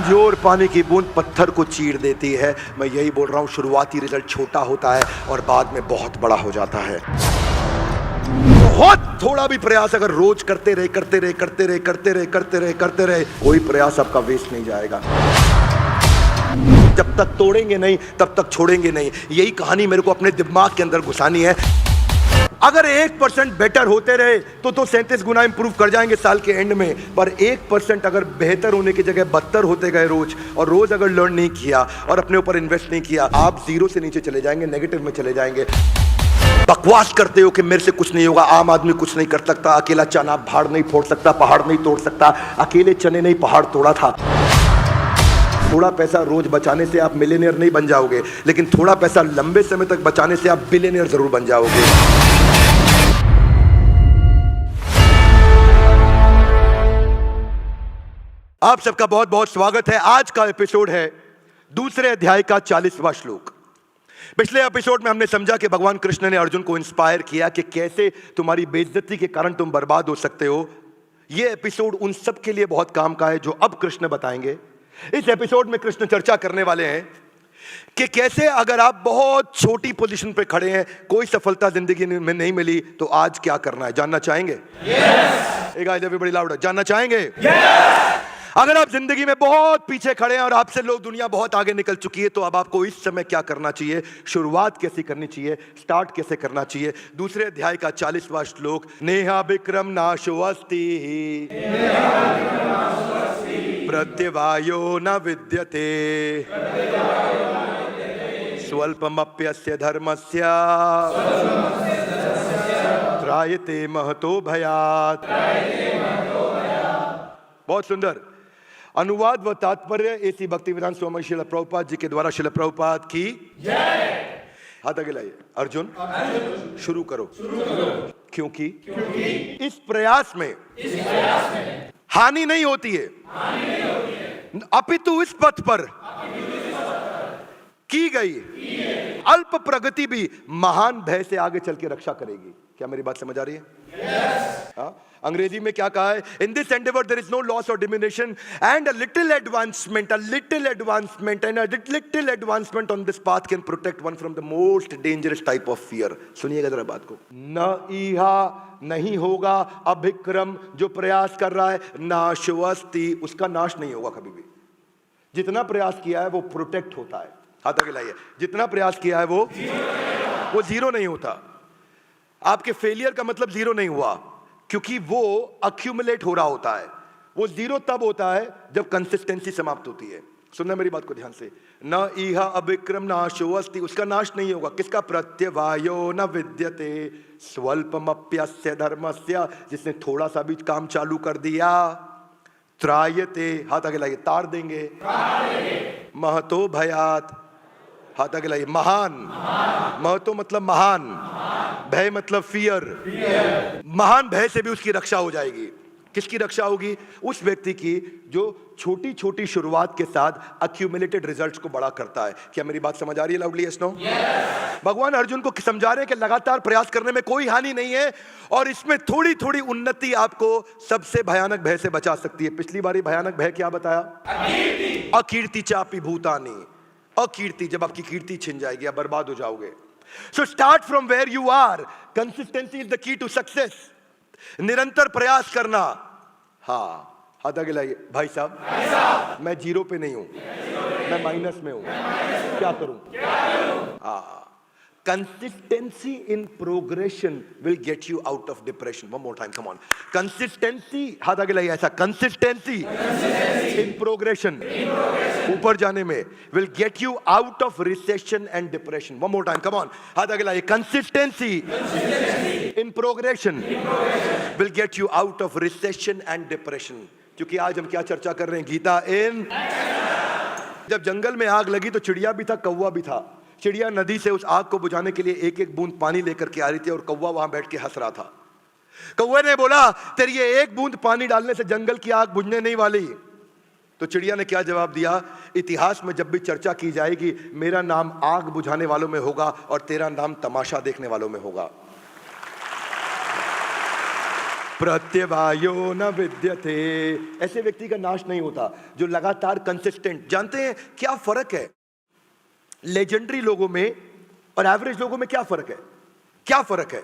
कमजोर पानी की बूंद पत्थर को चीर देती है। मैं यही बोल रहा हूं, शुरुआती रिजल्ट छोटा होता है और बाद में बहुत बड़ा हो जाता है। बहुत थोड़ा भी प्रयास अगर रोज करते रहे कोई प्रयास आपका वेस्ट नहीं जाएगा। जब तक तोड़ेंगे नहीं तब तक छोड़ेंगे नहीं। यही कहानी मेरे को अपने दिमाग के अंदर घुसानी है। अगर 1% बेटर होते रहे तो 37 गुना इंप्रूव कर जाएंगे साल के एंड में। पर 1% अगर बेहतर होने की जगह बदतर होते गए रोज, और रोज अगर लर्न नहीं किया और अपने ऊपर इन्वेस्ट नहीं किया, आप जीरो से नीचे चले जाएंगे, नेगेटिव में चले जाएंगे। बकवास करते हो कि मेरे से कुछ नहीं होगा, आम आदमी कुछ नहीं कर सकता, अकेला चना भाड़ नहीं फोड़ सकता, पहाड़ नहीं तोड़ सकता। अकेले चने नहीं पहाड़ तोड़ा था। थोड़ा पैसा रोज बचाने से आप मिलियनेयर नहीं बन जाओगे, लेकिन थोड़ा पैसा लंबे समय तक बचाने से आप बिलियनेयर जरूर बन जाओगे। आप सबका बहुत बहुत स्वागत है। आज का एपिसोड है दूसरे अध्याय का 40वां श्लोक। पिछले एपिसोड में हमने समझा कि भगवान कृष्ण ने अर्जुन को इंस्पायर किया कि कैसे तुम्हारी बेइज्जती के कारण तुम बर्बाद हो सकते हो। यह एपिसोड उन सब के लिए बहुत काम का है जो अब कृष्ण बताएंगे। इस एपिसोड में कृष्ण चर्चा करने वाले हैं कि कैसे अगर आप बहुत छोटी पोजीशन पे खड़े हैं, कोई सफलता जिंदगी में नहीं मिली, तो आज क्या करना है। जानना चाहेंगे? बड़ी लाउड है। जानना चाहेंगे? अगर आप जिंदगी में बहुत पीछे खड़े हैं और आपसे लोग दुनिया बहुत आगे निकल चुकी है, तो अब आपको इस समय क्या करना चाहिए, शुरुआत कैसे करनी चाहिए, स्टार्ट कैसे करना चाहिए। दूसरे अध्याय का 40वां श्लोक। नेहा विक्रम नाशो अस्ति प्रत्यवायो न विद्यते स्वल्पमप्यस्य धर्मस्य त्रायते महतो भयात्। बहुत सुंदर अनुवाद व तात्पर्य एसी भक्तिवेदांत स्वामी श्रील प्रभुपाद जी के द्वारा। श्रील प्रभुपाद की जय। हाथ आगे लाइए। अर्जुन शुरू करो। क्योंकि इस प्रयास में हानि नहीं होती है, अपितु इस पथ पर की गई अल्प प्रगति भी महान भय से आगे चल के रक्षा करेगी। क्या मेरी बात समझ आ रही है? Yes. अंग्रेजी में क्या कहा है? In this endeavour there is no loss or diminution and a little advancement and a little advancement on this path can protect one from the most dangerous type of fear. सुनिएगा जरा बात को। न इहा नहीं होगा, अभिक्रम जो प्रयास कर रहा है, नाशवस्ति उसका नाश नहीं होगा कभी भी। जितना प्रयास किया है वो प्रोटेक्ट होता है। हाथ आगे लाइए। जितना प्रयास किया है वो जीरो नहीं होता। आपके फेलियर का मतलब जीरो नहीं हुआ, क्योंकि वो अक्यूमुलेट हो रहा होता है। वो जीरो तब होता है जब कंसिस्टेंसी समाप्त होती है। सुनना मेरी बात को ध्यान से। न इहा अभिक्रम नाशो अस्ति उसका नाश नहीं होगा। किसका? प्रत्यवायो न विद्यते स्वल्पमप्यस्य धर्मस्य जिसने थोड़ा सा भी काम चालू कर दिया। त्रायते हाथ आगे लाइए। तार देंगे। महतो भयात् हाथ आगे लाइए। महान। महतो मतलब महान, भय मतलब फियर। महान भय से भी उसकी रक्षा हो जाएगी। किसकी रक्षा होगी? उस व्यक्ति की जो छोटी छोटी शुरुआत के साथ अक्यूमुलेटेड रिजल्ट्स को बड़ा करता है। क्या मेरी बात समझ आ रही है? Loudly yes no? भगवान अर्जुन को समझा रहे हैं कि लगातार प्रयास करने में कोई हानि नहीं है और इसमें थोड़ी थोड़ी उन्नति आपको सबसे भयानक भय से बचा सकती है। पिछली बारी भयानक भय क्या बताया? अकीर्ति चापी भूतानी। अकीर्ति, जब आपकी कीर्ति छिन जाएगी, आप बर्बाद हो जाओगे। So start from where you are. Consistency is the key to success. निरंतर प्रयास करना। हाँ, हाथ आगे लाइए। भाई साहब मैं जीरो पे नहीं हूं, मैं माइनस में हूं। क्या करूं? हाँ, consistency in progression will get you out of depression. One more time, come on. Consistency, हाथ आगे लाइए ऐसा। Consistency in progression, ऊपर जाने में, will get you out of recession and depression. One more time, come on. हाथ आगे लाइए। Consistency in progression will get you out of recession and depression. क्योंकि आज हम क्या चर्चा कर रहे हैं? गीता इन। जब जंगल में आग लगी तो चिड़िया भी था, कौवा भी था। चिड़िया नदी से उस आग को बुझाने के लिए एक एक बूंद पानी लेकर के आ रही थी और कौवा वहां बैठ के हंस रहा था। कौवे ने बोला, तेरी ये एक बूंद पानी डालने से जंगल की आग बुझने नहीं वाली। तो चिड़िया ने क्या जवाब दिया? इतिहास में जब भी चर्चा की जाएगी, मेरा नाम आग बुझाने वालों में होगा और तेरा नाम तमाशा देखने वालों में होगा। प्रत्यवायो न विद्यते। ऐसे व्यक्ति का नाश नहीं होता जो लगातार कंसिस्टेंट। जानते हैं क्या फर्क है लेजेंडरी लोगों में और एवरेज लोगों में? क्या फर्क है? क्या फर्क है?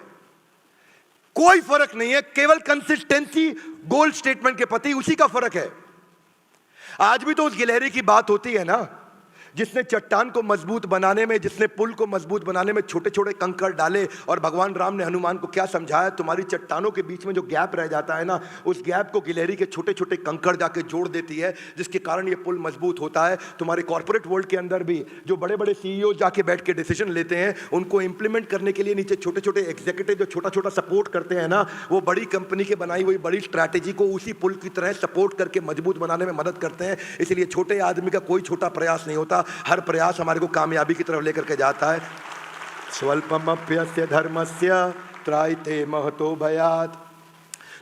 कोई फर्क नहीं है, केवल कंसिस्टेंसी गोल स्टेटमेंट के प्रति उसी का फर्क है। आज भी तो उस गिलहरी की बात होती है ना, जिसने चट्टान को मजबूत बनाने में, जिसने पुल को मजबूत बनाने में छोटे छोटे कंकड़ डाले, और भगवान राम ने हनुमान को क्या समझाया? तुम्हारी चट्टानों के बीच में जो गैप रह जाता है ना, उस गैप को गिलहरी के छोटे छोटे कंकड़ जाके जोड़ देती है, जिसके कारण ये पुल मजबूत होता है। तुम्हारे कॉर्पोरेट वर्ल्ड के अंदर भी जो बड़े बड़े सीईओ जाके बैठ के डिसीजन लेते हैं, उनको इंप्लीमेंट करने के लिए नीचे छोटे छोटे एग्जीक्यूटिव जो छोटा छोटा सपोर्ट करते हैं ना, वो बड़ी कंपनी के बनाई हुई बड़ी स्ट्रैटेजी को उसी पुल की तरह सपोर्ट करके मजबूत बनाने में मदद करते हैं। इसलिए छोटे आदमी का कोई छोटा प्रयास नहीं होता, हर प्रयास हमारे को कामयाबी की तरफ लेकर के जाता है। स्वल्पमप्यस्य धर्मस्य त्रायते महतो भयात्।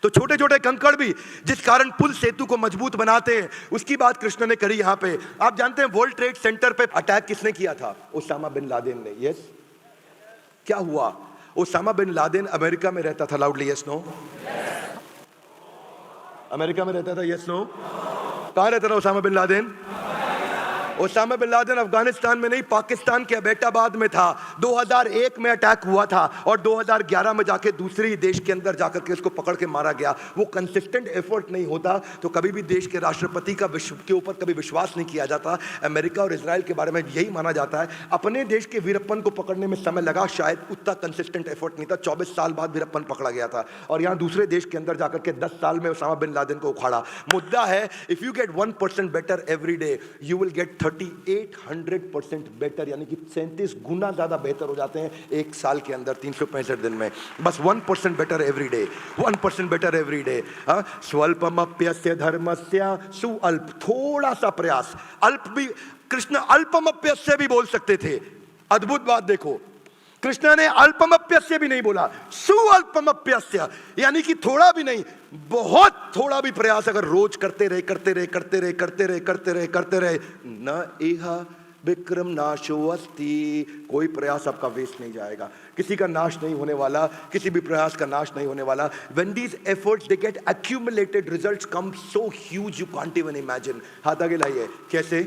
तो छोटे छोटे कंकड़ भी जिस कारण पुल सेतु को मजबूत बनाते हैं, उसकी बात कृष्ण ने करी यहां पे। आप जानते हैं वर्ल्ड ट्रेड सेंटर पे अटैक किसने किया था? ओसामा बिन लादेन ने। यस, क्या हुआ? ओसामा बिन लादेन अमेरिका में रहता था। Loudly yes no? अमेरिका में रहता था। Yes no? कहां रहता था Osama bin Laden? Osama bin Laden Afghanistan में नहीं, पाकिस्तान के एबेटाबाद में था। 2001 में अटैक हुआ था और 2011 में जाके दूसरे देश के अंदर जाकर के उसको पकड़ के मारा गया। वो कंसिस्टेंट एफर्ट नहीं होता तो कभी भी देश के राष्ट्रपति का विश्व के ऊपर कभी विश्वास नहीं किया जाता। अमेरिका और इजराइल के बारे में यही माना जाता है, अपने देश के वीरप्पन को पकड़ने में समय लगा, शायद उतना कंसिस्टेंट एफर्ट नहीं था। 24 साल बाद वीरप्पन पकड़ा गया था और यहाँ दूसरे देश के अंदर जाकर के 10 साल में ओसामा बिन लादेन को उखाड़ा। मुद्दा है, if you get 1% better every day, you will get 3800% better, यानी कि 37 गुना ज्यादा बेहतर हो जाते हैं एक साल के अंदर, 365 दिन में। बस 1% better every day, 1% better every day. स्वल्पमप्यस्य धर्मस्य सुअल्प, थोड़ा सा प्रयास। अल्प भी कृष्ण अल्पमप्यस्य भी बोल सकते थे। अद्भुत बात देखो, कृष्ण ने अल्पमप्यस्य भी नहीं बोला, सुअल्पमप्यस्य, यानी कि थोड़ा भी नहीं, बहुत थोड़ा भी प्रयास अगर रोज करते रहे न इहा विक्रम नाशो अस्ति, कोई प्रयास आपका वेस्ट नहीं जाएगा, किसी का नाश नहीं होने वाला, किसी भी प्रयास का नाश नहीं होने वाला। When these efforts they get accumulated, results come so huge you can't even imagine। हाथ आगे लाइए, कैसे?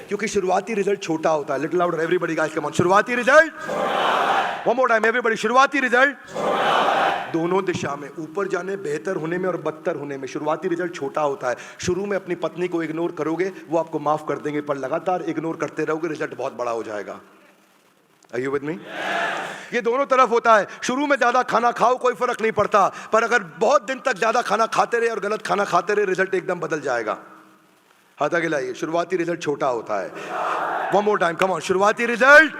क्योंकि शुरुआती रिजल्ट छोटा होता है। Little louder everybody guys, come on. शुरुआती result, one more time everybody, शुरुआती रिजल्ट दोनों दिशा में, ऊपर जाने, बेहतर होने में और बदतर होने में शुरुआती रिजल्ट छोटा होता है। शुरू में अपनी पत्नी को इग्नोर करोगे, वो आपको माफ कर देंगे, पर लगातार इग्नोर करते रहोगे, रिजल्ट बहुत बड़ा हो जाएगा। Are you with me? ये दोनों तरफ होता है। शुरू में ज्यादा खाना खाओ, कोई फर्क नहीं पड़ता, पर अगर बहुत दिन तक ज्यादा खाना खाते रहे और गलत खाना खाते रहे, रिजल्ट एकदम बदल जाएगा। हाथ आगे लाइए, शुरुआती रिजल्ट छोटा होता है। One more time, come on. शुरुआती रिजल्ट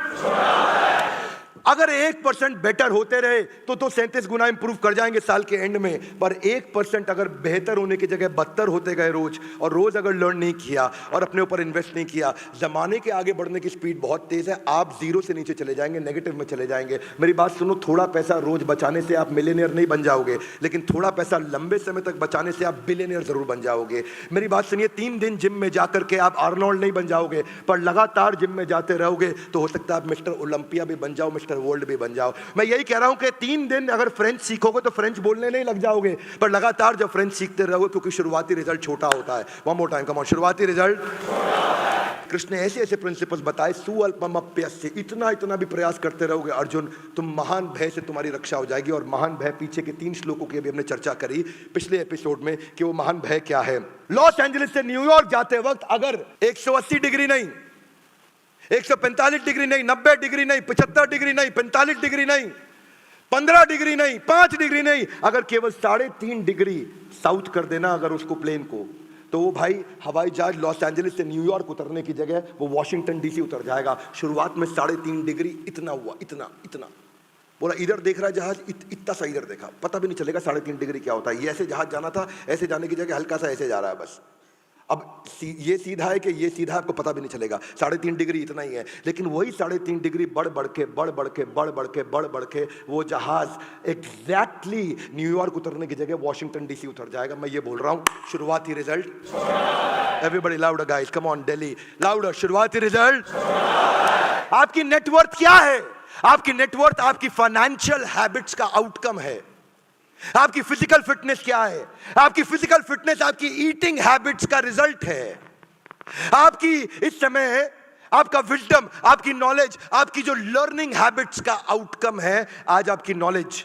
अगर 1% बेटर होते रहे तो 37 गुना इंप्रूव कर जाएंगे साल के एंड में, पर 1% अगर बेहतर होने की जगह बदतर होते गए रोज, और रोज अगर लर्न नहीं किया और अपने ऊपर इन्वेस्ट नहीं किया, जमाने के आगे बढ़ने की स्पीड बहुत तेज है, आप जीरो से नीचे चले जाएंगे, नेगेटिव में चले जाएंगे। मेरी बात सुनो, थोड़ा पैसा रोज बचाने से आप मिलियनियर नहीं बन जाओगे, लेकिन थोड़ा पैसा लंबे समय तक बचाने से आप बिलियनियर जरूर बन जाओगे। मेरी बात सुनिए, 3 दिन जिम में जाकर के आप आर्नोल्ड नहीं बन जाओगे, पर लगातार जिम में जाते रहोगे तो हो सकता है आप मिस्टर ओलंपिया भी बन जाओ, मिस्टर वर्ल्ड भी बन जाओ। मैं यही कह रहा हूं कि 3 दिन अगर फ्रेंच सीखोगे तो फ्रेंच बोलने नहीं लग जाओगे, पर लगातार जब फ्रेंच सीखते रहोगे, क्योंकि शुरुआती रिजल्ट छोटा होता है। One more time, come on. शुरुआती रिजल्ट, कृष्ण ने ऐसे ऐसे प्रिंसिपल्स बताए, सुअल्पमप्यस्य, इतना इतना भी प्रयास करते रहोगे अर्जुन, तुम महान भय से तुम्हारी रक्षा हो जाएगी। और महान भय पीछे के 3 श्लोकों की अभी हमने चर्चा करी पिछले एपिसोड में कि वो महान भय क्या है। लॉस एंजलिस से न्यूयॉर्क जाते वक्त अगर 180 डिग्री नहीं, 145 डिग्री नहीं, 90 डिग्री नहीं, 75 डिग्री नहीं, 45 डिग्री नहीं, 15 डिग्री नहीं, 5 डिग्री नहीं, अगर केवल 3.5 डिग्री साउथ कर देना अगर उसको प्लेन को, तो वो भाई हवाई जहाज लॉस एंजलिस से न्यूयॉर्क उतरने की जगह वो वॉशिंगटन डीसी उतर जाएगा। शुरुआत में 3.5 डिग्री इतना हुआ, इतना इतना, बोला इधर देख रहा है जहाज, इतना सा इधर देखा, पता भी नहीं चलेगा 3.5 डिग्री क्या होता है। ये ऐसे जहाज जाना था, ऐसे जाने की जगह हल्का सा ऐसे जा रहा है बस। अब ये सीधा है कि ये सीधा, आपको पता भी नहीं चलेगा, 3.5 डिग्री इतना ही है। लेकिन वही 3.5 डिग्री बढ़ बढ़ के वो जहाज एग्जैक्टली न्यूयॉर्क उतरने की जगह वॉशिंगटन डीसी उतर जाएगा। मैं ये बोल रहा हूं, शुरुआती result, everybody louder guys, come on Delhi, louder. शुरुआती रिजल्ट, आपकी नेटवर्थ क्या है? आपकी नेटवर्थ आपकी फाइनेंशियल हैबिट्स का आउटकम है। आपकी फिजिकल फिटनेस क्या है? आपकी फिजिकल फिटनेस आपकी ईटिंग हैबिट्स का रिजल्ट है। आपकी इस समय आपका विजडम, आपकी नॉलेज, आपकी जो लर्निंग हैबिट्स का आउटकम है। आज आपकी नॉलेज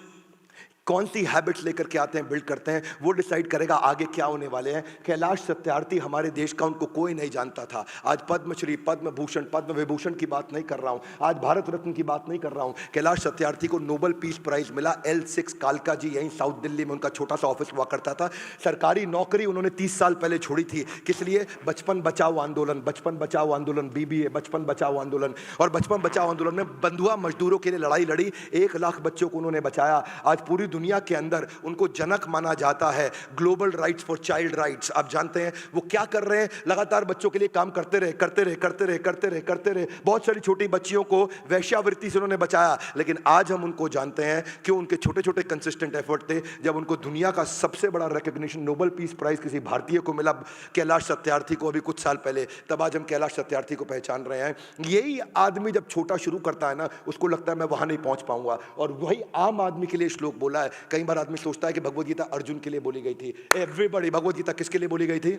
कौन सी हैबिट्स लेकर के आते हैं, बिल्ड करते हैं, वो डिसाइड करेगा आगे क्या होने वाले हैं। कैलाश सत्यार्थी हमारे देश का, उनको कोई नहीं जानता था। आज पद्मश्री, पद्म भूषण, पद्म विभूषण की बात नहीं कर रहा हूं, आज भारत रत्न की बात नहीं कर रहा हूं। कैलाश सत्यार्थी को नोबेल पीस प्राइज मिला। L6 कालका जी, यहीं साउथ दिल्ली में उनका छोटा सा ऑफिस हुआ करता था। सरकारी नौकरी उन्होंने 30 साल पहले छोड़ी थी। किस लिए? बचपन बचाओ आंदोलन, बचपन बचाओ आंदोलन, BBA, बचपन बचाओ आंदोलन। और बचपन बचाओ आंदोलन में बंधुआ मजदूरों के लिए लड़ाई लड़ी। 1 लाख बच्चों को उन्होंने बचाया। आज पूरी दुनिया के अंदर उनको जनक माना जाता है। Global rights for child rights. आप जानते हैं वो क्या कर रहे हैं? लगातार बच्चों के लिए काम करते रहे। बहुत सारी छोटी बच्चियों को वैश्यावृत्ति से उन्होंने बचाया। लेकिन आज हम उनको जानते हैं कि उनके छोटे छोटे कंसिस्टेंट एफर्ट थे। जब उनको दुनिया का सबसे बड़ा रिकॉग्निशन, नोबेल पीस प्राइज किसी भारतीय को मिला, कैलाश सत्यार्थी को, अभी कुछ साल पहले, तब आज हम कैलाश सत्यार्थी को पहचान रहे हैं। यही आदमी जब छोटा शुरू करता है ना, उसको लगता है मैं वहां नहीं पहुंच पाऊंगा। और वही आम आदमी के लिए श्लोक बोला है। कई बार आदमी सोचता है कि भगवद गीता अर्जुन के लिए बोली गई थी। एवरीबॉडी, भगवद गीता किसके लिए बोली गई थी?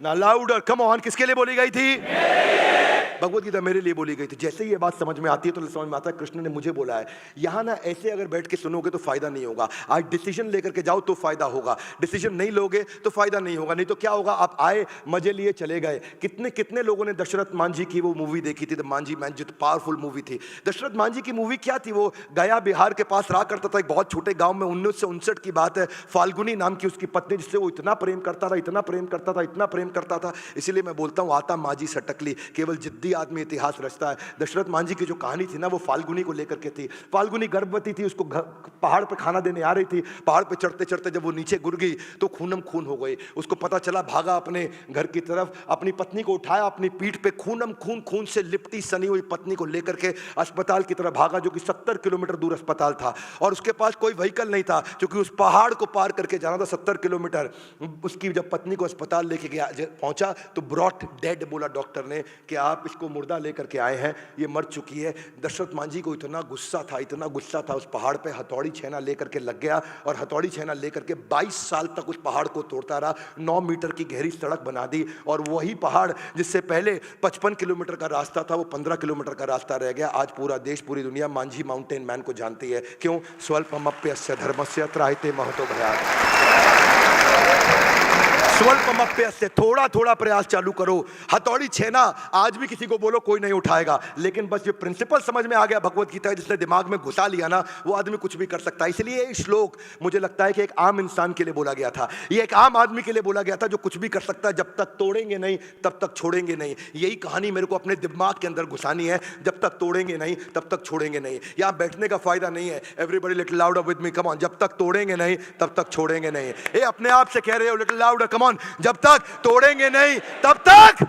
ना लाउडर, कम ऑन, किसके लिए बोली गई थी? भगवद गीता मेरे लिए बोली गई थी। जैसे ही ये बात समझ में आती है तो समझ में आता है कृष्ण ने मुझे बोला है। यहां ना ऐसे अगर बैठ के सुनोगे तो फायदा नहीं होगा। आज डिसीजन लेकर के जाओ तो फायदा होगा, डिसीजन नहीं लोगे तो फायदा नहीं होगा। नहीं तो क्या होगा? आप आए, मजे लिए, चले गए। कितने कितने लोगों ने दशरथ मांझी की वो मूवी देखी थी, द मांझी मैन, जो पावरफुल मूवी थी। दशरथ मांझी की मूवी क्या थी? वो गया बिहार के पास रहा करता था, एक बहुत छोटे गांव में। 1959 की बात है। फाल्गुनी नाम की उसकी पत्नी, जिससे वो इतना प्रेम करता था, इतना प्रेम करता था, इतना प्रेम करता था। इसीलिए मैं बोलता हूं, आता मांझी सटकली, केवल जिद्दी आदमी इतिहास रचता है। दशरथ मांझी की जो कहानी थी ना, वो फाल्गुनी को लेकर के थी। फाल्गुनी गर्भवती थी, उसको पहाड़ पे खाना देने आ रही थी। पहाड़ पे चढ़ते चढ़ते जब वो नीचे गिर गई तो खूनम खून हो गई। उसको पता चला, भागा अपने घर की तरफ, अपनी पत्नी को उठाया, अपनी पीठ पे खूनम खून, खून से लिपटी सनी हुई पत्नी को लेकर के अस्पताल की तरफ भागा, जो कि 70 किलोमीटर दूर अस्पताल था। और उसके पास कोई व्हीकल नहीं था, क्योंकि उस पहाड़ को पार करके जाना था 70 किलोमीटर। उसकी जब पत्नी को अस्पताल लेके गया, पहुंचा तो ब्रॉट डेड बोला डॉक्टर ने कि आप इसको मुर्दा लेकर के आए हैं, ये मर चुकी है। दशरथ मांझी को इतना गुस्सा था, इतना गुस्सा था, उस पहाड़ पे हथौड़ी छेना लेकर के लग गया। और हथौड़ी छेना लेकर के 22 साल तक उस पहाड़ को तोड़ता रहा। 9 मीटर की गहरी सड़क बना दी। और वही पहाड़ जिससे पहले 55 किलोमीटर का रास्ता था, वो 15 किलोमीटर का रास्ता रह गया। आज पूरा देश, पूरी दुनिया मांझी माउंटेन मैन को जानती है। क्यों? स्वल्पमप्यस्य धर्मस्य त्रायते महतो भयात्। स्वल्पमप्यस्य, थोड़ा थोड़ा प्रयास चालू करो। हथौड़ी छेना आज भी किसी को बोलो कोई नहीं उठाएगा। लेकिन बस ये प्रिंसिपल समझ में आ गया भगवत गीता, जिसने दिमाग में घुसा लिया ना, वो आदमी कुछ भी कर सकता है। इसलिए ये श्लोक मुझे लगता है कि एक आम इंसान के लिए बोला गया था। ये एक आम आदमी के लिए बोला गया था, जो कुछ भी कर सकता है। जब तक तोड़ेंगे नहीं तब तक छोड़ेंगे नहीं। यही कहानी मेरे को अपने दिमाग के अंदर घुसानी है। जब तक तोड़ेंगे नहीं तब तक छोड़ेंगे नहीं। यहाँ बैठने का फायदा नहीं है। Everybody little louder with me, come on. जब तक तोड़ेंगे नहीं तब तक छोड़ेंगे नहीं। ये अपने आप से कह रहे हो, लिटिल लाउडर, कम ऑन। जब तक तोड़ेंगे नहीं तब तक,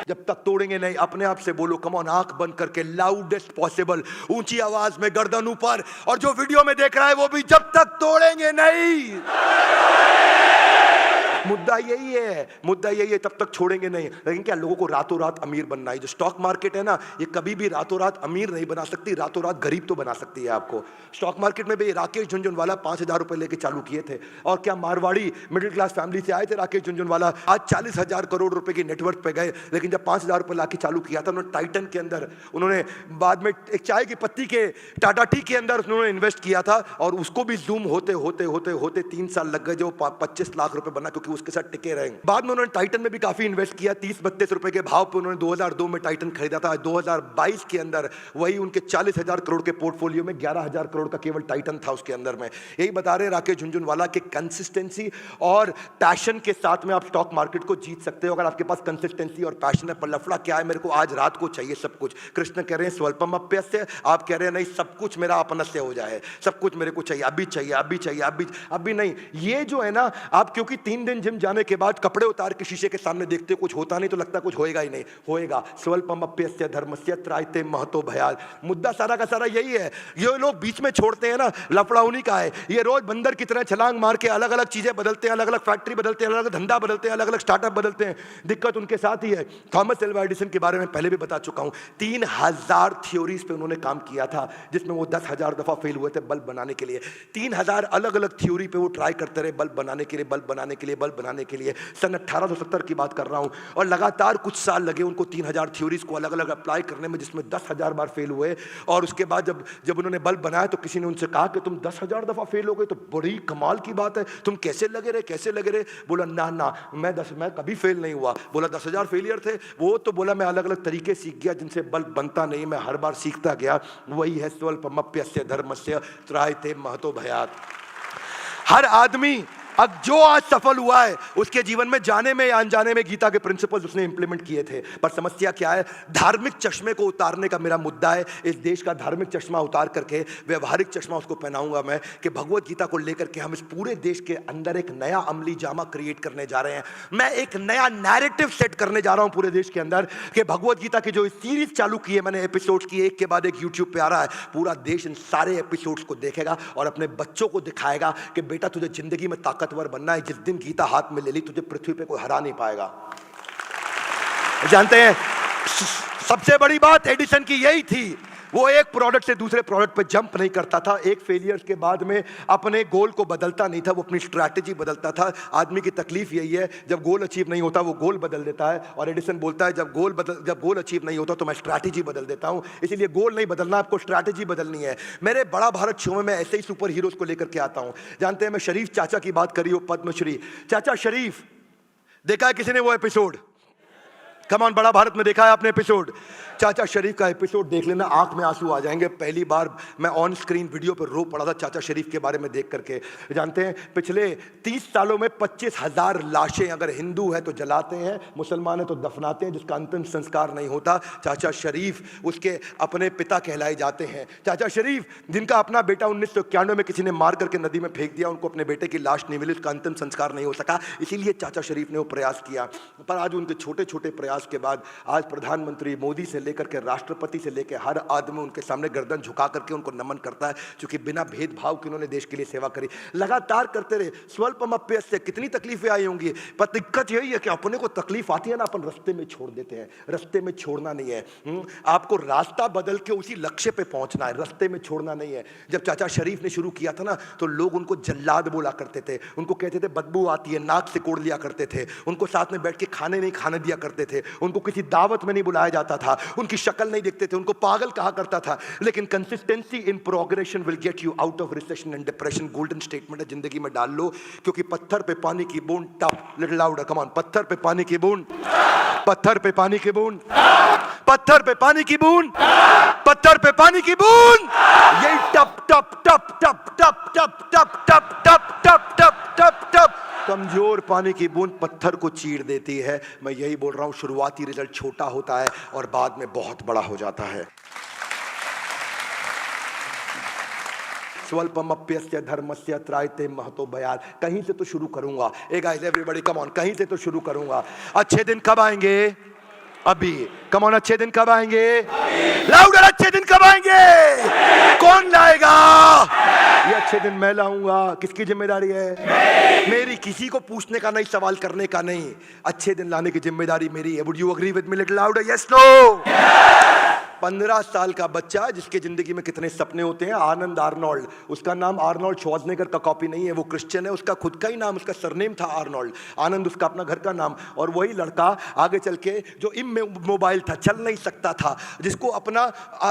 जब तक तोड़ेंगे नहीं, अपने आप से बोलो, कम ऑन। आंख बंद करके लाउडेस्ट पॉसिबल, ऊंची आवाज में, गर्दन ऊपर। और जो वीडियो में देख रहा है वो भी, जब तक तोड़ेंगे नहीं। मुद्दा यही है, मुद्दा यही है, तब तक छोड़ेंगे नहीं। लेकिन क्या लोगों को रातों रात अमीर बनना है? जो स्टॉक मार्केट है ना, ये कभी भी रातों रात अमीर नहीं बना सकती, रातों रात गरीब तो बना सकती है आपको। स्टॉक मार्केट में भी राकेश झुनझुनवाला 5,000 रुपए लेके चालू किए थे। और क्या मारवाड़ी मिडिल क्लास फैमिली से आए थे राकेश झुनझुनवाला, आज 40,000 करोड़ रुपए की नेटवर्थ पे गए। लेकिन जब 5,000 रुपए लाके चालू किया था उन्होंने टाइटन के अंदर, उन्होंने बाद में एक चाय की पत्ती के टाटा टी के अंदर उन्होंने इन्वेस्ट किया था। और उसको भी जूम होते होते होते होते 3 साल लग गए, जो 25 लाख रुपए बना, क्योंकि उसके साथ टिके रहेंगे। बाद में उन्होंने टाइटन में भी काफी इन्वेस्ट किया। 30-32 रुपए के भाव पे उन्होंने 2002 में टाइटन खरीदा था। 2022 के अंदर वही उनके 40,000 करोड़ के पोर्टफोलियो में 11,000 करोड़ का केवल टाइटन था उसके अंदर में। यही बता रहे राकेश झुनझुनवाला के कंसिस्टेंसी और पैशन के साथ में आप स्टॉक मार्केट को जीत सकते हो, अगर आपके पास कंसिस्टेंसी और पैशन है। पर लफड़ा क्या है? मेरे को आज रात को चाहिए सब कुछ। कृष्ण कह रहे हैं स्वल्पमप्यस्य, आप कह रहे हैं नहीं, सब कुछ मेरा अपनस्य हो जाए, सब कुछ मेरे को चाहिए, अभी चाहिए, अभी चाहिए, अभी नहीं। ये जो है ना, आप क्योंकि 3 दिन जिम जाने के बाद कपड़े उतार के शीशे के सामने देखते हो कुछ होता नहीं तो लगता कुछ होएगा ही नहीं, होएगा। स्वल्पमप्यस्य धर्मस्य त्रायते महतो भयात्। मुद्दा सारा का सारा यही है। ये लोग बीच में छोड़ते हैं ना, लफड़ा उन्हीं का है। ये रोज बंदर की तरह छलांग मार के अलग अलग चीजें बदलते हैं, अलग अलग फैक्ट्री बदलते हैं, अलग अलग धंधा बदलते हैं, अलग अलग स्टार्टअप बदलते हैं। दिक्कत उनके साथ ही है। थॉमस एल्वा एडिसन के बारे में पहले भी बता चुका हूं, 3000 थ्योरीज पे उन्होंने काम किया था, जिसमें वो 10,000 दफा फेल हुए थे बल्ब बनाने के लिए। 3000 अलग अलग थ्योरी पे वो ट्राई करते रहे बल्ब बनाने के लिए, बल्ब बनाने के लिए, बल्ब बनाने के लिए। सन 1870 की बात कर रहा हूं, और लगातार कुछ साल लगे उनको 3000 थ्योरीज को अलग अलग अप्लाई करने में, जिसमें 10,000 बार फेल हुए। और उसके बाद जब उन्होंने बल्ब बनाया तो किसी ने उनसे कहा कि तुम 10,000 दफा फेल हो गए तो बड़ी कमाल की बात है, तुम कैसे लगे रहे, कैसे लगे रहे? बोला ना ना, मैं कभी फेल नहीं हुआ। बोला 10,000 फेलियर थे वो? तो बोला मैं अलग अलग तरीके सीख गया जिनसे बल्ब बनता नहीं, मैं हर बार सीखता गया। वही है स्वल्पमप्यस्य धर्मस्य त्रायते महतो भयात्। हर आदमी अब जो आज सफल हुआ है उसके जीवन में जाने में या अनजाने में गीता के प्रिंसिपल्स उसने इंप्लीमेंट किए थे। पर समस्या क्या है? धार्मिक चश्मे को उतारने का मेरा मुद्दा है। इस देश का धार्मिक चश्मा उतार करके व्यवहारिक चश्मा उसको पहनाऊंगा मैं, कि भगवत गीता को लेकर के हम इस पूरे देश के अंदर एक नया अमली जामा क्रिएट करने जा रहे हैं। मैं एक नया नैरेटिव सेट करने जा रहा हूं पूरे देश के अंदर, कि भगवत गीता की जो सीरीज चालू की है मैंने, एपिसोड्स की, एक के बाद एक यूट्यूब पे आ रहा है, पूरा देश इन सारे एपिसोड्स को देखेगा और अपने बच्चों को दिखाएगा कि बेटा तुझे जिंदगी में ताकतवर बनना है। जिस दिन गीता हाथ में ले ली तुझे पृथ्वी पे कोई हरा नहीं पाएगा। जानते हैं सबसे बड़ी बात एडिसन की यही थी, वो एक प्रोडक्ट से दूसरे प्रोडक्ट पे जंप नहीं करता था, एक फेलियर के बाद में अपने गोल को बदलता नहीं था, वो अपनी स्ट्रैटेजी बदलता था। आदमी की तकलीफ यही है, जब गोल अचीव नहीं होता वो गोल बदल देता है, और एडिसन बोलता है जब गोल अचीव नहीं होता तो मैं स्ट्रैटेजी बदल देता हूं। इसीलिए गोल नहीं बदलना, आपको स्ट्रैटेजी बदलनी है। मेरे बड़ा भारत शो में मैं ऐसे ही सुपर हीरोज को लेकर के आता हूं। जानते हैं मैं शरीफ चाचा की बात करी हो, पद्मश्री चाचा शरीफ, देखा है किसी ने वो एपिसोड? कमान, बड़ा भारत में देखा है आपने एपिसोड? चाचा शरीफ का एपिसोड देख लेना, आंख में आंसू आ जाएंगे। पहली बार मैं ऑन स्क्रीन वीडियो पर रो पड़ा था चाचा शरीफ के बारे में देख करके। जानते हैं पिछले 30 सालों में 25,000 लाशें अगर हिंदू है तो जलाते हैं, मुसलमान है तो दफनाते हैं, जिसका अंतिम संस्कार नहीं होता। चाचा शरीफ उसके अपने पिता कहलाए जाते हैं। चाचा शरीफ जिनका अपना बेटा 1991 में किसी ने मार करके नदी में फेंक दिया, उनको अपने बेटे की लाश नहीं मिली, उसका अंतिम संस्कार नहीं हो सका, इसीलिए चाचा शरीफ ने वो प्रयास किया। पर आज उनके छोटे छोटे प्रयास के बाद आज प्रधानमंत्री मोदी से लेकर के राष्ट्रपति से लेकर हर आदमी उनके सामने गर्दन झुका करके उनको नमन करता है, क्योंकि बिना भेदभाव के उन्होंने देश के लिए सेवा करी, लगातार करते रहे। स्वल्पमप्यस्य कितनी तकलीफें आई होंगी, पर दिक्कत यही है कि अपने को तकलीफ आती है ना, अपन रास्ते में छोड़ देते हैं। रास्ते में छोड़ना नहीं है, आपको रास्ता बदल के उसी लक्ष्य पे पहुंचना है, रास्ते में छोड़ना नहीं है। जब चाचा शरीफ ने शुरू किया था ना तो लोग उनको जल्लाद बोला करते थे, उनको कहते थे बदबू आती है, नाक से कोड़ लिया करते थे, उनको साथ में बैठ के खाने नहीं खाने दिया करते थे, उनको किसी दावत में नहीं बुलाया जाता था, उनकी शक्ल नहीं देखते थे, उनको पागल कहा करता था। लेकिन consistency in progression will get you out of recession and depression. Golden statement है, जिंदगी में डाल लो, क्योंकि पत्थर पे पानी की बूंद, टप लिटिल लाउडर, कम ऑन, पत्थर पे पानी की बूंद, पत्थर पे पानी की बूंद, पत्थर पे पानी की बूंद, पत्थर पे पानी की बूंद, यही टप टप टप टप टप टप टप टप टप टप टप टप टप कमजोर पानी की बूंद पत्थर को चीर देती है। मैं यही बोल रहा हूं, शुरुआती रिजल्ट छोटा होता है और बाद में बहुत बड़ा हो जाता है। स्वल्पमप्यस्य धर्मस्य त्रायते महतो भयात्। कहीं से तो शुरू करूंगा। ए गाइस एवरीबॉडी कम ऑन, कहीं से तो शुरू करूंगा। अच्छे दिन कब आएंगे? अभी। कम ऑन, अच्छे दिन कब आएंगे? लाउडर, अच्छे दिन कब आएंगे? कौन लाएगा? ये अच्छे दिन मैं लाऊंगा। किसकी जिम्मेदारी है? मेरी। किसी को पूछने का नहीं, सवाल करने का नहीं, अच्छे दिन लाने की जिम्मेदारी मेरी है। Would you agree with me little louder? Yes no? 15 साल का बच्चा जिसके जिंदगी में कितने सपने होते हैं, आनंद आर्नोल्ड, उसका नाम आर्नोल्ड श्वार्ज़नेगर का कॉपी नहीं है, वो क्रिश्चियन है, उसका खुद का ही नाम, उसका सरनेम था आर्नोल्ड, आनंद उसका अपना घर का नाम। और वही लड़का आगे चल के जो इमोबाइल था, चल नहीं सकता था, जिसको अपना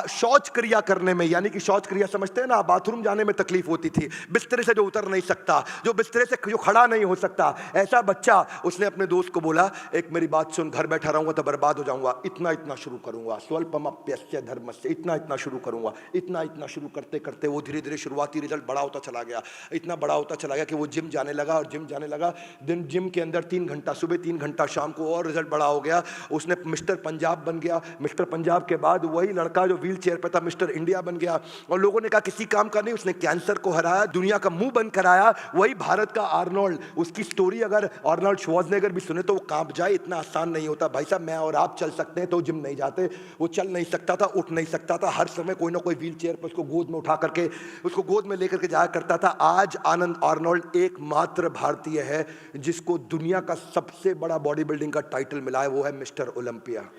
शौच क्रिया करने में, यानी कि शौच क्रिया समझते हैं ना, बाथरूम जाने में तकलीफ होती थी, बिस्तरे से जो उतर नहीं सकता, जो बिस्तरे से जो खड़ा नहीं हो सकता, ऐसा बच्चा, उसने अपने दोस्त को बोला एक मेरी बात सुन, घर बैठा रहूंगा तो बर्बाद हो जाऊंगा, इतना इतना शुरू करूंगा। स्वल्पमप्यस्य यस्य धर्मस्य, इतना इतना शुरू करूंगा, इतना इतना शुरू करते करते वो धीरे धीरे शुरुआती रिजल्ट बड़ा होता चला गया, इतना बड़ा होता चला गया कि वो जिम जाने लगा, और जिम जाने लगा, दिन जिम के अंदर 3 घंटा सुबह, 3 घंटा शाम को, और रिजल्ट बड़ा हो गया। उसने मिस्टर पंजाब बन गया। मिस्टर पंजाब के बाद वही लड़का जो व्हील चेयर पे था मिस्टर इंडिया बन गया, और लोगों ने कहा किसी काम का नहीं, उसने कैंसर को हराया, दुनिया का मुंह बंद कराया। वही भारत का आर्नोल्ड, उसकी स्टोरी अगर आर्नोल्ड श्वार्ज़नेगर भी सुने तो वो कांप जाए, इतना आसान नहीं होता भाई साहब। मैं और आप चल सकते हैं तो जिम नहीं जाते, वो चल नहीं सकता था, उठ नहीं सकता था, हर समय कोई ना कोई व्हील चेयर पर उसको गोद में उठा करके, उसको गोद में लेकर के जाया करता था। आज आनंद आर्नोल्ड एकमात्र भारतीय है जिसको दुनिया का सबसे बड़ा बॉडी बिल्डिंग का टाइटल मिला है, वो है मिस्टर ओलंपिया।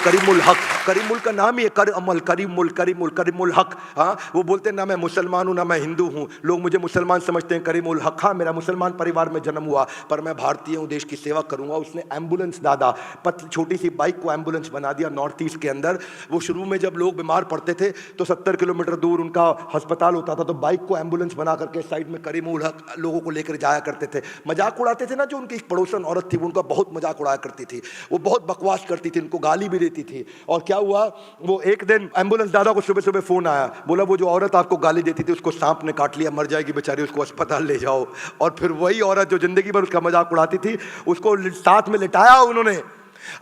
करीमुल हक, करीमुल का नाम ही है, कर अमल, करीमुल, करीमुल, करीमुल हक। हाँ, वो बोलते हैं ना मैं मुसलमान हूँ ना मैं हिंदू हूँ, लोग मुझे मुसलमान समझते हैं, करीमुल हक। हाँ, मेरा मुसलमान परिवार में जन्म हुआ पर मैं भारतीय हूँ, देश की सेवा करूँगा। उसने एम्बुलेंस दादा, छोटी सी बाइक को एम्बुलेंस बना दिया नॉर्थ ईस्ट के अंदर। वो शुरू में जब लोग बीमार पड़ते थे तो 70 किलोमीटर दूर उनका अस्पताल होता था, तो बाइक को एम्बुलेंस बना करके साइड में करीमुल हक लोगों को लेकर जाया करते थे। मजाक उड़ाते थे ना, जो उनकी एक पड़ोसन औरत थी उनका बहुत मजाक उड़ाया करती थी, वो बहुत बकवास करती थी, उनको गाली भी देती थी। और क्या हुआ, वो एक दिन एम्बुलेंस दादा को सुबह सुबह फोन आया, बोला वो जो औरत आपको गाली देती थी उसको सांप ने काट लिया, मर जाएगी बेचारी, उसको अस्पताल ले जाओ। और फिर वही औरत जो जिंदगी भर उसका मजाक उड़ाती थी, उसको साथ में लिटाया उन्होंने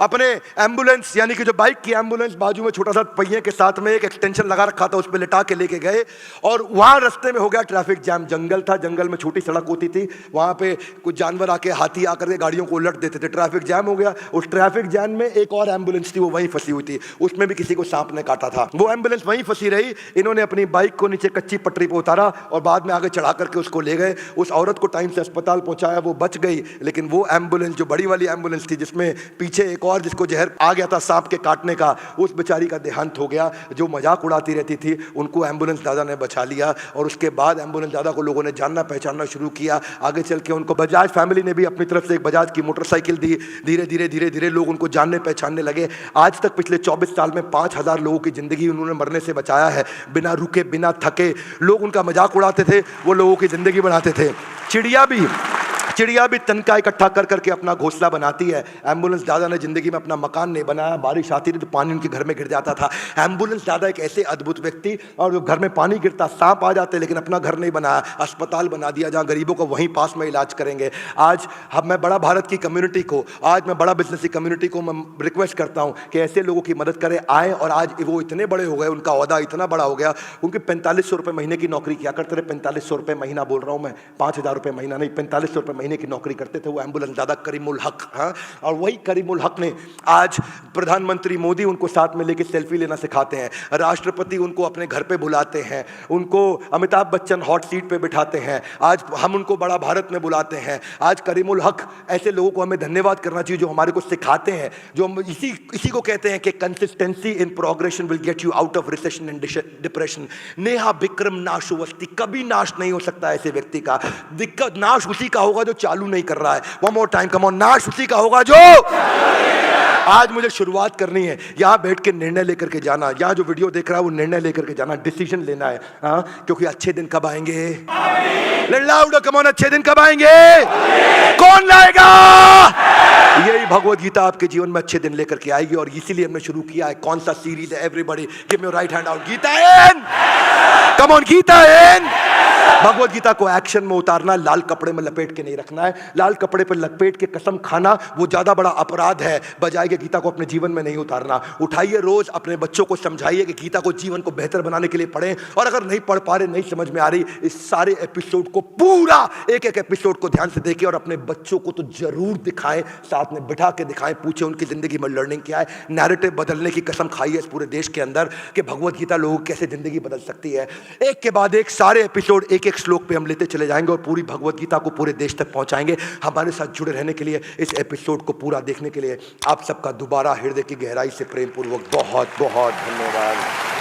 अपने एम्बुलेंस, यानी कि जो बाइक की एम्बुलेंस, बाजू में छोटा सा पहिए के साथ में एक एक्सटेंशन लगा रखा था, उस पर लिटा के लेके गए। और वहां रास्ते में हो गया ट्रैफिक जैम, जंगल था, जंगल में छोटी सड़क होती थी, वहां पे कुछ जानवर आके, हाथी आकर के गाड़ियों को उलट देते थे, ट्रैफिक जैम हो गया। उस ट्रैफिक जैम में एक और एम्बुलेंस थी, वो वहीं फंसी हुई थी, उसमें भी किसी को सांप ने काटा था, वो एम्बुलेंस वहीं फंसी रही। इन्होंने अपनी बाइक को नीचे कच्ची पटरी पर उतारा और बाद में आगे चढ़ा करके उसको ले गए। उस औरत को टाइम से अस्पताल पहुंचाया, वो बच गई, लेकिन वो एम्बुलेंस जो बड़ी वाली एम्बुलेंस थी जिसमें पीछे एक और जिसको जहर आ गया था सांप के काटने का, उस बेचारी का देहांत हो गया। जो मजाक उड़ाती रहती थी उनको एम्बुलेंस दादा ने बचा लिया, और उसके बाद एम्बुलेंस दादा को लोगों ने जानना पहचानना शुरू किया। आगे चल के उनको बजाज फैमिली ने भी अपनी तरफ से एक बजाज की मोटरसाइकिल दी। धीरे धीरे धीरे धीरे लोग उनको जानने पहचानने लगे। आज तक पिछले 24 साल में 5000 लोगों की जिंदगी उन्होंने मरने से बचाया है, बिना रुके बिना थके। लोग उनका मजाक उड़ाते थे, वो लोगों की जिंदगी बनाते थे। चिड़िया भी तनका इकट्ठा कर करके अपना घोंसला बनाती है। एम्बुलेंस दादा ने जिंदगी में अपना मकान नहीं बनाया, बारिश आती थी तो पानी उनके घर में गिर जाता था। एम्बुलेंस दादा एक ऐसे अद्भुत व्यक्ति, और जो घर में पानी गिरता, सांप आ जाते, लेकिन अपना घर नहीं बनाया, अस्पताल बना दिया जहां गरीबों को वहीं पास में इलाज करेंगे। आज मैं बड़ा भारत की कम्युनिटी को, आज मैं बड़ा बिजनेस की कम्युनिटी को मैं रिक्वेस्ट करता हूं कि ऐसे लोगों की मदद करें, आए। और आज वो इतने बड़े हो गए, उनका ओहदा इतना बड़ा हो गया, उनके 4500 रुपये महीने की नौकरी किया करते रहे। 4500 रुपये महीना बोल रहा हूं मैं, 5000 रुपये महीना नहीं, 4500 रुपये महीने की नौकरी करते थे वो एम्बुलेंस दादा करीमुल हक। हाँ, और वही करीमुल हक ने आज प्रधानमंत्री मोदी उनको साथ में लेके सेल्फी लेना सिखाते हैं, राष्ट्रपति उनको अपने घर पे बुलाते हैं, उनको अमिताभ बच्चन हॉट सीट पे बिठाते हैं, आज हम उनको बड़ा भारत में बुलाते हैं। आज करीमुल हक ऐसे लोगों को हमें धन्यवाद करना चाहिए जो हमारे को सिखाते हैं, जो हम इसी को कहते हैं कि consistency in progression will get you out of recession and depression. नेहा विक्रम नाशुवस्ती, कभी नाश नहीं हो सकता ऐसे व्यक्ति का। दिक्कत नाश उसी का होगा जो चालू नहीं कर रहा है। One more time, come on, नाश उसी का होगा जो। आज मुझे शुरुआत करनी है, यहां बैठ के निर्णय लेकर के जाना, यहां जो वीडियो देख रहा है वो निर्णय लेकर के जाना, डिसीजन लेना है। हाँ, क्योंकि अच्छे दिन कब आएंगे? लाउड कम ऑन, अच्छे दिन कब आएंगे? कौन लाएगा? यही भगवत गीता आपके जीवन में अच्छे दिन लेकर के आएगी। और इसीलिए हमने शुरू किया है, कौन सा सीरीज है? Everybody give me your right hand out, Gita in, come on, Gita in. Bhagavad Gita को एक्शन में उतारना, लाल कपड़े में लपेट के नहीं रखना है। लाल कपड़े पर लपेट के कसम खाना वो ज्यादा बड़ा अपराध है, बजाय के गीता को अपने जीवन में नहीं उतारना। उठाइए, रोज अपने बच्चों को समझाइए कि गीता को जीवन को बेहतर बनाने के लिए पढ़ें। और अगर नहीं पढ़ पा रहे, नहीं समझ में आ रही, इस सारे एपिसोड को, पूरा एक एक एपिसोड को ध्यान से देखिए और अपने बच्चों को तो जरूर दिखाएं, साथ में बिठा के दिखाएं, पूछे उनकी जिंदगी में लर्निंग क्या है। नैरेटिव बदलने की कसम खाइए इस पूरे देश के अंदर कि भगवत गीता लोगों की कैसे जिंदगी बदल सकती है। एक के बाद एक सारे एपिसोड एक एक श्लोक पे हम लेते चले जाएंगे और पूरी भगवत गीता को पूरे देश तक पहुंचाएंगे। हमारे साथ जुड़े रहने के लिए, इस एपिसोड को पूरा देखने के लिए आप सबका दोबारा हृदय की गहराई से प्रेम पूर्वक बहुत बहुत धन्यवाद।